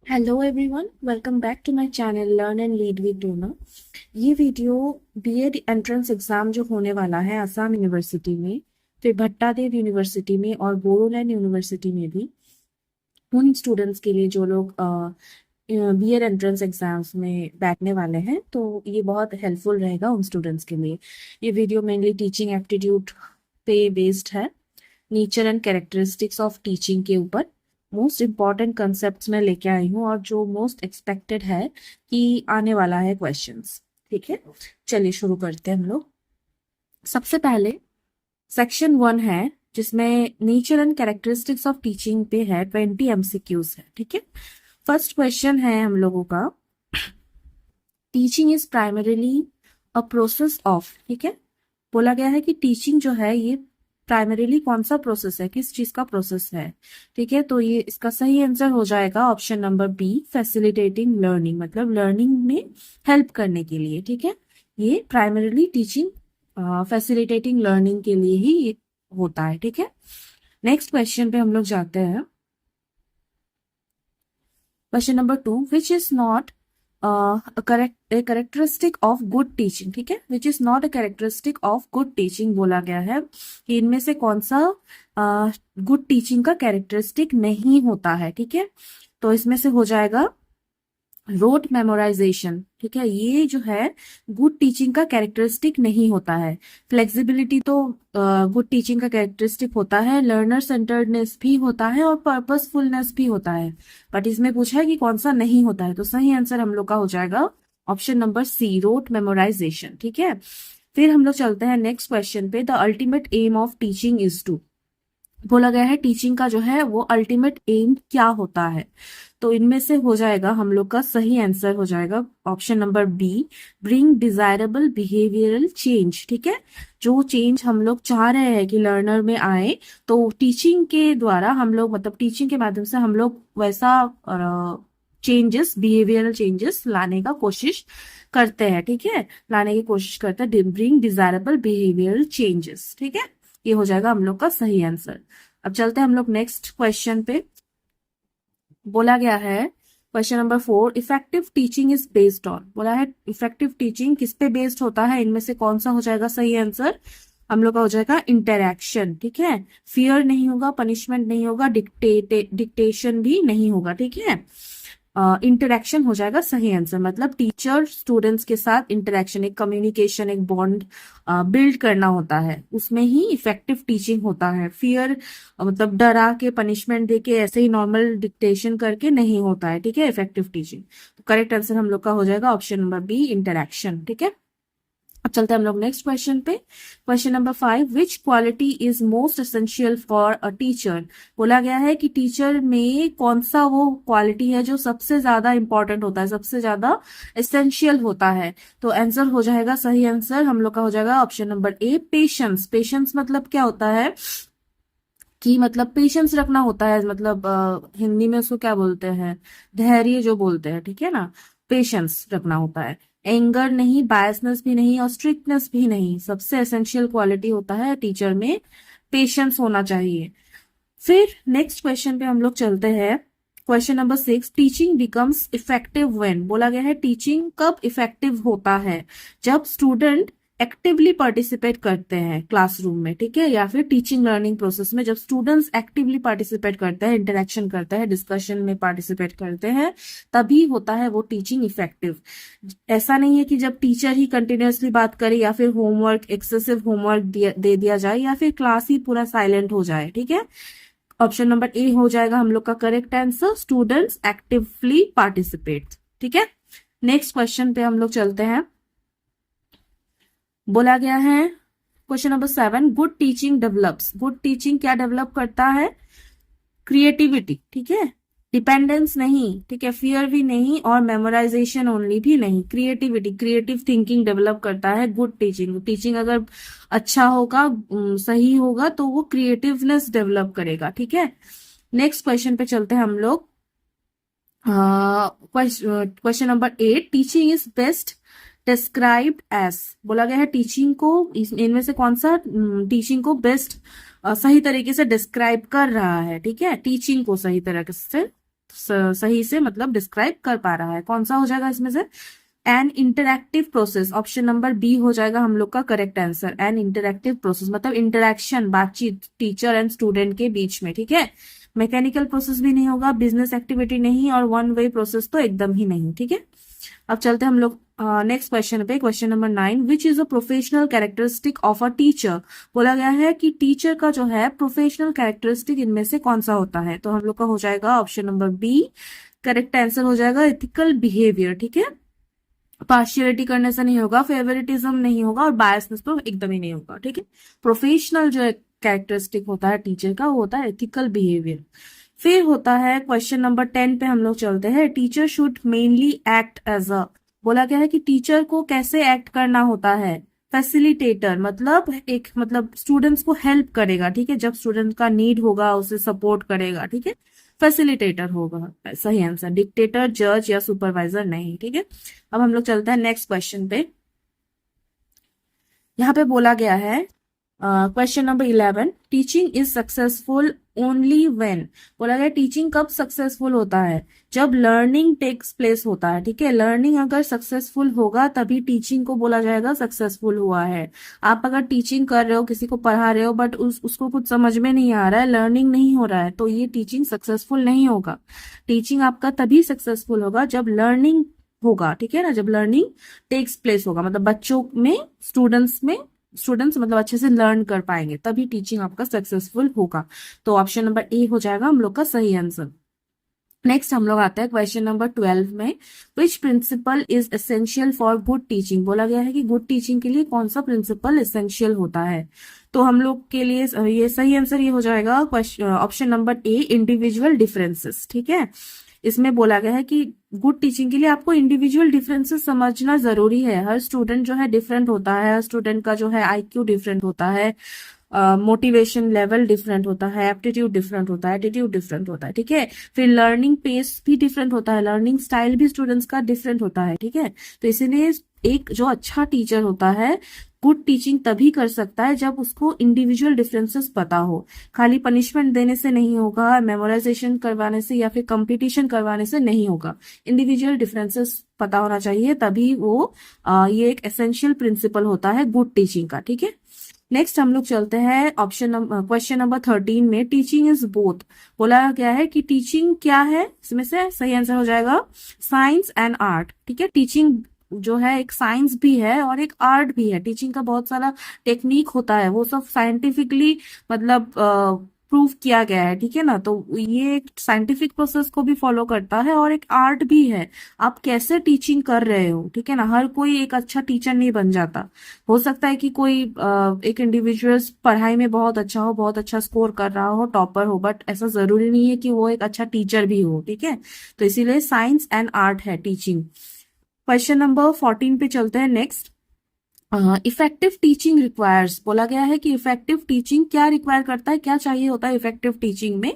Hello everyone, welcome back to my channel learn and lead with Dona. ये video BEd entrance exam जो होने वाला है Assam university में, फिर भट्टादेव यूनिवर्सिटी में और बोडोलैंड यूनिवर्सिटी में भी, उन स्टूडेंट्स के लिए जो लोग बीएड एंट्रेंस एग्जाम्स में बैठने वाले हैं, तो ये बहुत हेल्पफुल रहेगा उन स्टूडेंट्स के लिए। ये वीडियो मेनली टीचिंग एप्टीट्यूड पे बेस्ड है, nature and characteristics of teaching के ऊपर मोस्ट इम्पॉर्टेंट कंसेप्ट मैं लेके आई हूँ और जो मोस्ट एक्सपेक्टेड है कि आने वाला है क्वेश्चंस। ठीक है, चलिए शुरू करते हैं हम लोग। सबसे पहले सेक्शन 1 है, जिसमें nature and characteristics of teaching पे है, 20 एमसीक्यूज है। ठीक है, फर्स्ट क्वेश्चन है हम लोगों का, teaching is primarily a process of. ठीक है, बोला गया है कि टीचिंग जो है ये प्राइमरीली कौन सा प्रोसेस है, किस चीज का प्रोसेस है। ठीक है, तो ये इसका सही आंसर हो जाएगा option number B, facilitating learning, मतलब लर्निंग में हेल्प करने के लिए। ठीक है, ये प्राइमरीली टीचिंग फैसिलिटेटिंग लर्निंग के लिए ही ये होता है। ठीक है, नेक्स्ट क्वेश्चन पे हम लोग जाते हैं। Question number 2, which is not characteristic of good teaching. ठीक है, which is not a characteristic of good teaching, बोला गया है कि इनमें से कौन सा गुड टीचिंग का कैरेक्टरिस्टिक नहीं होता है। ठीक है, तो इसमें से हो जाएगा रोट मेमोराइजेशन। ठीक है, ये जो है गुड टीचिंग का कैरेक्टरिस्टिक नहीं होता है। फ्लेक्सिबिलिटी तो गुड टीचिंग का कैरेक्टरिस्टिक होता है, लर्नर सेंटर्डनेस भी होता है और पर्पसफुलनेस भी होता है, बट इसमें पूछा है कि कौन सा नहीं होता है, तो सही आंसर हम लोग का हो जाएगा option number C, rote memorisation. ठीक है, फिर हम लोग चलते हैं नेक्स्ट क्वेश्चन पे। The ultimate aim of teaching is to, बोला गया है टीचिंग का जो है वो अल्टीमेट एम क्या होता है, तो इनमें से हो जाएगा हम लोग का सही आंसर हो जाएगा option number B, bring desirable behavioural change. ठीक है, जो चेंज हम लोग चाह रहे हैं कि लर्नर में आए, तो टीचिंग के द्वारा हम लोग, मतलब टीचिंग के माध्यम से हम लोग वैसा चेंजेस, बिहेवियरल चेंजेस लाने का कोशिश करते हैं। ठीक है, लाने की कोशिश करते हैं, ब्रिंग डिजायरेबल बिहेवियरल चेंजेस। ठीक है, ये हो जाएगा हम लोग का सही आंसर। अब चलते हैं हम लोग नेक्स्ट क्वेश्चन पे। बोला गया है question number 4, effective teaching is based on, बोला है इफेक्टिव टीचिंग किस पे बेस्ड होता है, इनमें से कौन सा हो जाएगा सही आंसर, हम लोग का हो जाएगा इंटरैक्शन। ठीक है, फियर नहीं होगा, पनिशमेंट नहीं होगा, डिक्टेशन भी नहीं होगा। ठीक है, इंटरेक्शन हो जाएगा सही आंसर, मतलब टीचर स्टूडेंट्स के साथ इंटरेक्शन, एक कम्युनिकेशन, एक बॉन्ड बिल्ड करना होता है, उसमें ही इफेक्टिव टीचिंग होता है। फियर मतलब डरा के, पनिशमेंट दे के, ऐसे ही नॉर्मल डिक्टेशन करके नहीं होता है। ठीक है, इफेक्टिव टीचिंग, तो करेक्ट आंसर हम लोग का हो जाएगा ऑप्शन नंबर बी, इंटरेक्शन। ठीक है, अब चलते हैं हम लोग नेक्स्ट क्वेश्चन पे। Question number 5, which quality is most essential for a teacher, बोला गया है कि टीचर में कौन सा वो क्वालिटी है जो सबसे ज्यादा इंपॉर्टेंट होता है, सबसे ज्यादा एसेंशियल होता है, तो आंसर हो जाएगा सही आंसर हम लोग का हो जाएगा option number A, patience. Patience मतलब क्या होता है कि मतलब पेशेंस रखना होता है, मतलब हिंदी में उसको क्या बोलते हैं, धैर्य जो बोलते हैं। ठीक है ना, पेशेंस रखना होता है, एंगर नहीं, बायसनेस भी नहीं और स्ट्रिक्टनेस भी नहीं, सबसे एसेंशियल क्वालिटी होता है टीचर में, पेशेंस होना चाहिए। फिर नेक्स्ट क्वेश्चन पे हम लोग चलते हैं। Question number 6, teaching becomes effective when, बोला गया है टीचिंग कब इफेक्टिव होता है, जब स्टूडेंट एक्टिवली पार्टिसिपेट करते हैं क्लासरूम में। ठीक है, या फिर टीचिंग लर्निंग प्रोसेस में जब स्टूडेंट्स एक्टिवली पार्टिसिपेट करते हैं, इंटरेक्शन करते हैं, डिस्कशन में पार्टिसिपेट करते हैं, तभी होता है वो टीचिंग इफेक्टिव। ऐसा नहीं है कि जब टीचर ही कंटिन्यूअसली बात करे, या फिर होमवर्क, एक्सेसिव होमवर्क दे दिया जाए, या फिर क्लास ही पूरा साइलेंट हो जाए। ठीक है, ऑप्शन नंबर ए हो जाएगा हम लोग का correct answer, students actively participate. ठीक है, नेक्स्ट क्वेश्चन पे हम लोग चलते हैं। बोला गया है question number 7, good teaching develops, good teaching क्या डेवलप करता है, क्रिएटिविटी। ठीक है, डिपेंडेंस नहीं, ठीक है, फियर भी नहीं और मेमोराइजेशन ओनली भी नहीं, क्रिएटिविटी, क्रिएटिव थिंकिंग डेवलप करता है गुड टीचिंग। टीचिंग अगर अच्छा होगा, सही होगा, तो वो क्रिएटिवनेस डेवलप करेगा। ठीक है, नेक्स्ट क्वेश्चन पे चलते हैं हम लोग। Question number 8, teaching is best described as, बोला गया है टीचिंग को, इनमें से कौन सा टीचिंग को बेस्ट सही तरीके से डिस्क्राइब कर रहा है। ठीक है, टीचिंग को सही तरीके से सही से मतलब डिस्क्राइब कर पा रहा है। कौन सा हो जाएगा इसमें से? An interactive process, option number B हो जाएगा हम लोग का correct answer. An interactive process मतलब इंटरैक्शन, बातचीत टीचर एंड स्टूडेंट के बीच में, ठीक है। मैकेनिकल प्रोसेस भी नहीं होगा, बिजनेस एक्टिविटी नहीं, और वन वे प्रोसेस तो एकदम ही नहीं, ठीक है। अब चलते हैं हम लोग नेक्स्ट क्वेश्चन पे, question number 9। Which is a professional characteristic of a teacher? बोला गया है कि टीचर का जो है प्रोफेशनल कैरेक्टरिस्टिक इनमें से कौन सा होता है? तो हम लोग का हो जाएगा option number B, correct answer हो जाएगा एथिकल बिहेवियर, ठीक है। पार्शियलिटी करने से नहीं होगा, फेवरेटिज्म नहीं होगा, और बायसनेस तो एकदम ही नहीं होगा, ठीक है। प्रोफेशनल जो कैरेक्टरिस्टिक होता है टीचर का वो होता है एथिकल बिहेवियर। फिर होता है क्वेश्चन नंबर 10 पे हम लोग चलते हैं। Teacher should mainly act as a, बोला गया है कि टीचर को कैसे एक्ट करना होता है? फैसिलिटेटर, मतलब एक मतलब स्टूडेंट्स को हेल्प करेगा, ठीक है। जब स्टूडेंट का नीड होगा उसे सपोर्ट करेगा, ठीक है। फैसिलिटेटर होगा सही आंसर, डिक्टेटर, जज या सुपरवाइजर नहीं, ठीक है। अब हम लोग चलते हैं नेक्स्ट क्वेश्चन पे। यहाँ पे बोला गया है question number 11, teaching is successful only when. बोला गया टीचिंग कब सक्सेसफुल होता है? जब लर्निंग टेक्स प्लेस होता है, ठीक है। लर्निंग अगर सक्सेसफुल होगा तभी टीचिंग को बोला जाएगा सक्सेसफुल हुआ है। आप अगर टीचिंग कर रहे हो, किसी को पढ़ा रहे हो, बट उसको कुछ समझ में नहीं आ रहा है, लर्निंग नहीं हो रहा है, तो ये टीचिंग सक्सेसफुल नहीं होगा। टीचिंग आपका तभी सक्सेसफुल होगा जब लर्निंग होगा, ठीक है ना। जब लर्निंग टेक्स प्लेस होगा, मतलब बच्चों में, स्टूडेंट्स मतलब अच्छे से लर्न कर पाएंगे, तभी टीचिंग आपका सक्सेसफुल होगा। तो ऑप्शन नंबर ए हो जाएगा हम लोग का सही आंसर। नेक्स्ट हम लोग आते हैं क्वेश्चन नंबर 12 में। Which principle is essential for good teaching? बोला गया है कि गुड टीचिंग के लिए कौन सा प्रिंसिपल एसेंशियल होता है? तो हम लोग के लिए ये सही आंसर ये हो जाएगा option number A, individual differences, ठीक है। इसमें बोला गया है कि गुड टीचिंग के लिए आपको इंडिविजुअल डिफरेंसेस समझना जरूरी है। हर स्टूडेंट जो है डिफरेंट होता है, हर स्टूडेंट का जो है आईक्यू डिफरेंट होता है, मोटिवेशन लेवल डिफरेंट होता है, एप्टीट्यूड डिफरेंट होता है, एटीट्यूड डिफरेंट होता है, ठीक है। फिर लर्निंग पेस भी डिफरेंट होता है, लर्निंग स्टाइल भी स्टूडेंट्स का डिफरेंट होता है, ठीक है। तो इसीलिए एक जो अच्छा टीचर होता है गुड टीचिंग तभी कर सकता है जब उसको इंडिविजुअल डिफरेंसेस पता हो। खाली पनिशमेंट देने से नहीं होगा, मेमोराइजेशन करवाने से या फिर कंपटीशन करवाने से नहीं होगा। इंडिविजुअल डिफरेंसेस पता होना चाहिए, तभी वो ये एक एसेंशियल प्रिंसिपल होता है गुड टीचिंग का, ठीक है। नेक्स्ट हम लोग चलते हैं क्वेश्चन नंबर 13 में। टीचिंग इज बोथ, बोला गया है कि टीचिंग क्या है? इसमें से सही आंसर हो जाएगा साइंस एंड आर्ट, ठीक है। टीचिंग जो है एक साइंस भी है और एक आर्ट भी है। टीचिंग का बहुत सारा टेक्निक होता है, वो सब साइंटिफिकली मतलब प्रूव किया गया है, ठीक है ना। तो ये एक साइंटिफिक प्रोसेस को भी फॉलो करता है और एक आर्ट भी है। आप कैसे टीचिंग कर रहे हो, ठीक है ना। हर कोई एक अच्छा टीचर नहीं बन जाता। हो सकता है कि कोई एक इंडिविजुअल पढ़ाई में बहुत अच्छा हो, बहुत अच्छा स्कोर कर रहा हो, टॉपर हो, बट ऐसा जरूरी नहीं है कि वो एक अच्छा टीचर भी हो, ठीक है। तो इसीलिए साइंस एंड आर्ट है टीचिंग। क्वेश्चन नंबर 14 पे चलते हैं नेक्स्ट। इफेक्टिव टीचिंग रिक्वायर्स, बोला गया है कि इफेक्टिव टीचिंग क्या रिक्वायर करता है, क्या चाहिए होता है इफेक्टिव टीचिंग में?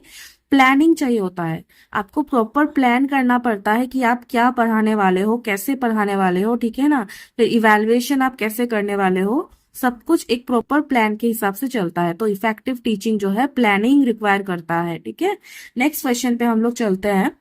प्लानिंग चाहिए होता है। आपको प्रॉपर प्लान करना पड़ता है कि आप क्या पढ़ाने वाले हो, कैसे पढ़ाने वाले हो, ठीक है ना। फिर इवैल्यूएशन आप कैसे करने वाले हो, सब कुछ एक प्रॉपर प्लान के हिसाब से चलता है। तो इफेक्टिव टीचिंग जो है प्लानिंग रिक्वायर करता है, ठीक है। नेक्स्ट क्वेश्चन पे हम लोग चलते हैं।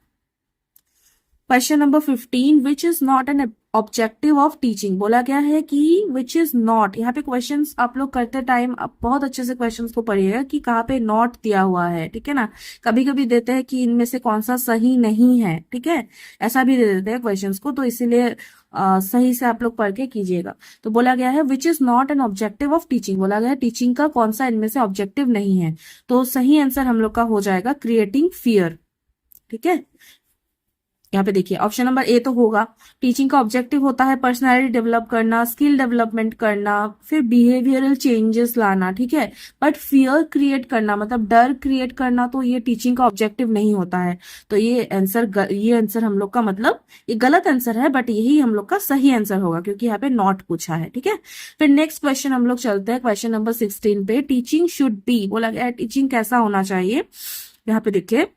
Question number 15, which is not an objective of teaching. बोला गया है कि विच इज नॉट, यहाँ पे क्वेश्चंस आप लोग करते टाइम आप बहुत अच्छे से क्वेश्चंस को पढ़िएगा कि कहाँ पे नॉट दिया हुआ है, ठीक है ना। कभी कभी देते हैं कि इनमें से कौन सा सही नहीं है, ठीक है, ऐसा भी दे देते हैं क्वेश्चंस को। तो इसीलिए सही से आप लोग पढ़ के कीजिएगा। तो बोला गया है which is not an objective of teaching, बोला गया है टीचिंग का कौन सा इनमें से ऑब्जेक्टिव नहीं है। तो सही आंसर हम लोग का हो जाएगा क्रिएटिंग फियर, ठीक है। यहाँ पे देखिए ऑप्शन नंबर ए तो होगा। टीचिंग का ऑब्जेक्टिव होता है पर्सनालिटी डेवलप करना, स्किल डेवलपमेंट करना, फिर बिहेवियरल चेंजेस लाना, ठीक है। बट फियर क्रिएट करना मतलब डर क्रिएट करना, तो ये टीचिंग का ऑब्जेक्टिव नहीं होता है। तो ये आंसर हम लोग का मतलब ये गलत आंसर है, बट यही हम लोग का सही आंसर होगा क्योंकि यहाँ पे नॉट पूछा है, ठीक है। फिर नेक्स्ट क्वेश्चन हम लोग चलते हैं क्वेश्चन नंबर 16 पे। टीचिंग शुड बी, बोला गया है टीचिंग कैसा होना चाहिए। यहाँ पे देखिए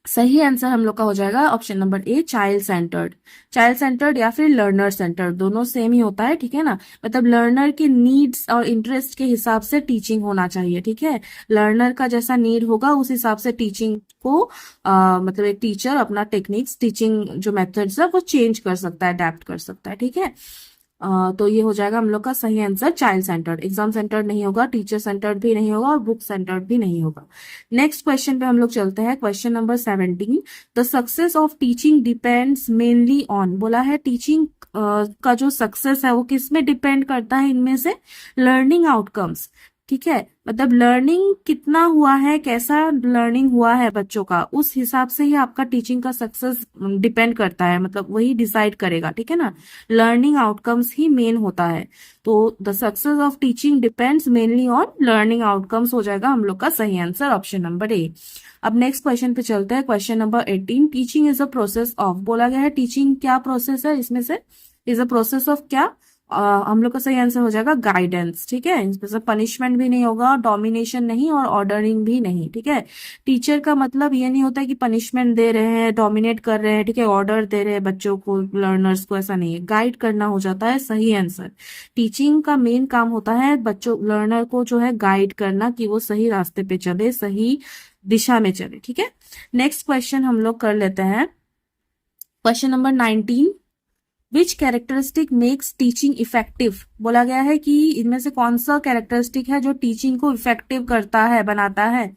सही आंसर हम लोग का हो जाएगा option number A, child centred. Child centred या फिर लर्नर सेंटर्ड, दोनों सेम ही होता है, ठीक है ना। मतलब लर्नर के नीड्स और इंटरेस्ट के हिसाब से टीचिंग होना चाहिए, ठीक है। लर्नर का जैसा नीड होगा उस हिसाब से टीचिंग को मतलब एक टीचर अपना टेक्निक्स, टीचिंग जो मेथड्स है वो चेंज कर सकता है, अडेप्ट कर सकता है, ठीक है। तो ये हो जाएगा हम लोग का सही answer, child centred. Exam centred नहीं होगा, टीचर सेंटर्ड भी नहीं होगा और बुक सेंटर्ड भी नहीं होगा। नेक्स्ट क्वेश्चन पे हम लोग चलते हैं, question number 17। The success of teaching depends mainly on, बोला है टीचिंग का जो सक्सेस है वो किस में डिपेंड करता है, इनमें से लर्निंग आउटकम्स, ठीक है। मतलब लर्निंग कितना हुआ है, कैसा लर्निंग हुआ है बच्चों का, उस हिसाब से ही आपका टीचिंग का सक्सेस डिपेंड करता है, मतलब वही डिसाइड करेगा, ठीक है ना। लर्निंग आउटकम्स ही मेन होता है। तो the success of teaching depends mainly on learning outcomes हो जाएगा हम लोग का सही आंसर, ऑप्शन नंबर ए। अब नेक्स्ट क्वेश्चन पे चलते हैं, question number 18। Teaching is a process of, बोला गया है टीचिंग क्या प्रोसेस है, इसमें से इज अ प्रोसेस ऑफ क्या, हम लोग का सही आंसर हो जाएगा गाइडेंस, ठीक है। इसमें से पनिशमेंट भी नहीं होगा, डोमिनेशन नहीं और ऑर्डरिंग भी नहीं, ठीक है। टीचर का मतलब ये नहीं होता है कि पनिशमेंट दे रहे हैं, डोमिनेट कर रहे हैं, ठीक है, ऑर्डर दे रहे हैं बच्चों को, लर्नर्स को, ऐसा नहीं है। गाइड करना हो जाता है सही आंसर। टीचिंग का मेन काम होता है बच्चों, लर्नर को जो है गाइड करना, कि वो सही रास्ते पे चले, सही दिशा में चले, ठीक है। नेक्स्ट क्वेश्चन हम लोग कर लेते हैं, क्वेश्चन नंबर 19। विच कैरेक्टरिस्टिक मेक्स टीचिंग इफेक्टिव, बोला गया है कि इनमें से कौन सा कैरेक्टरिस्टिक है जो टीचिंग को इफेक्टिव करता है, बनाता है।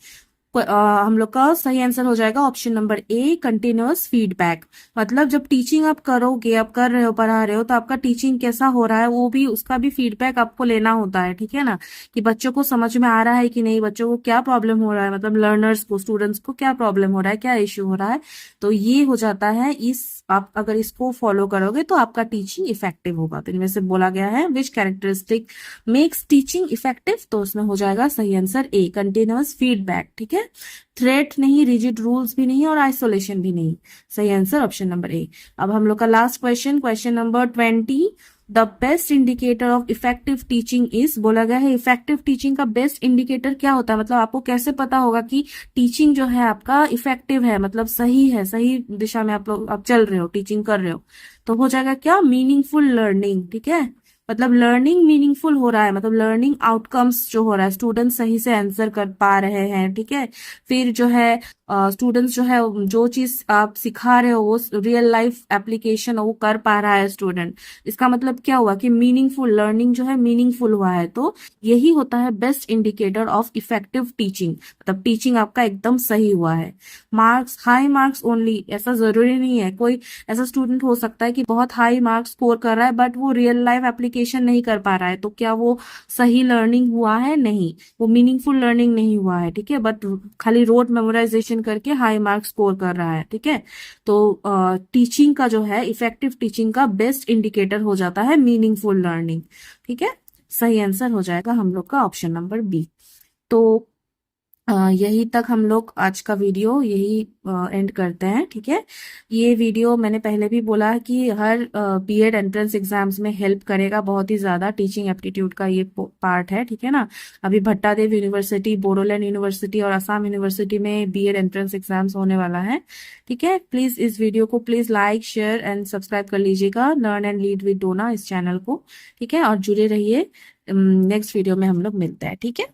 हम लोग का सही आंसर हो जाएगा option number A, continuous feedback. मतलब जब टीचिंग आप करोगे, आप कर रहे हो, पढ़ा रहे हो, तो आपका टीचिंग कैसा हो रहा है वो भी, उसका भी फीडबैक आपको लेना होता है, ठीक है ना। कि बच्चों को समझ में आ रहा है कि नहीं, बच्चों को क्या प्रॉब्लम हो रहा है, मतलब लर्नर्स को, स्टूडेंट्स को क्या प्रॉब्लम हो रहा है, क्या इश्यू हो रहा है। तो ये हो जाता है, इस आप अगर इसको फॉलो करोगे तो आपका टीचिंग इफेक्टिव होगा। तो इनमें से बोला गया है विच कैरेक्टरिस्टिक मेक्स टीचिंग इफेक्टिव, तो उसमें हो जाएगा सही आंसर ए, कंटिन्यूअस फीडबैक, ठीक है। थ्रेट नहीं, रिजिड रूल्स भी नहीं और आइसोलेशन भी नहीं, सही आंसर ऑप्शन नंबर ए। अब हम लोग का last question, question number 20। The best indicator of effective teaching is, बोला गया है इफेक्टिव टीचिंग का बेस्ट इंडिकेटर क्या होता है, मतलब आपको कैसे पता होगा कि टीचिंग जो है आपका इफेक्टिव है, मतलब सही है, सही दिशा में आप लोग आप चल रहे हो, टीचिंग कर रहे हो। तो हो जाएगा क्या, मीनिंगफुल लर्निंग, ठीक है। मतलब लर्निंग मीनिंगफुल हो रहा है, मतलब लर्निंग आउटकम्स जो हो रहा है, स्टूडेंट सही से आंसर कर पा रहे हैं, ठीक है। फिर जो है स्टूडेंट्स जो है, जो चीज आप सिखा रहे हो वो रियल लाइफ एप्लीकेशन वो कर पा रहा है स्टूडेंट। इसका मतलब क्या हुआ कि मीनिंगफुल लर्निंग जो है मीनिंगफुल हुआ है। तो यही होता है best indicator of effective teaching, मतलब टीचिंग आपका एकदम सही हुआ है। मार्क्स, हाई मार्क्स ओनली, ऐसा जरूरी नहीं है। कोई ऐसा स्टूडेंट हो सकता है कि बहुत हाई मार्क्स स्कोर कर रहा है बट वो रियल लाइफ एप्लीकेशन नहीं कर पा रहा है, तो क्या वो सही लर्निंग हुआ है, नहीं, वो मीनिंगफुल लर्निंग नहीं हुआ है, ठीक है। बट खाली रोड मेमोराइजेशन करके हाई मार्क्स स्कोर कर रहा है, ठीक है। तो टीचिंग का जो है, इफेक्टिव टीचिंग का बेस्ट इंडिकेटर हो जाता है मीनिंगफुल लर्निंग, ठीक है। सही आंसर हो जाएगा हम लोग का ऑप्शन नंबर बी। तो यही तक हम लोग आज का वीडियो यही एंड करते हैं, ठीक है। ये वीडियो मैंने पहले भी बोला है कि हर बीएड एंट्रेंस एग्जाम्स में हेल्प करेगा बहुत ही ज्यादा, टीचिंग एप्टीट्यूड का ये पार्ट है, ठीक है ना। अभी भट्टादेव यूनिवर्सिटी, बोडोलैंड यूनिवर्सिटी और असम यूनिवर्सिटी में बीएड एंट्रेंस एग्जाम्स होने वाला है, ठीक है। प्लीज इस वीडियो को please like, share and subscribe कर लीजिएगा, लर्न एंड लीड विद डोना इस चैनल को, ठीक है। और जुड़े रहिए, नेक्स्ट वीडियो में हम लोग मिलते हैं, ठीक है।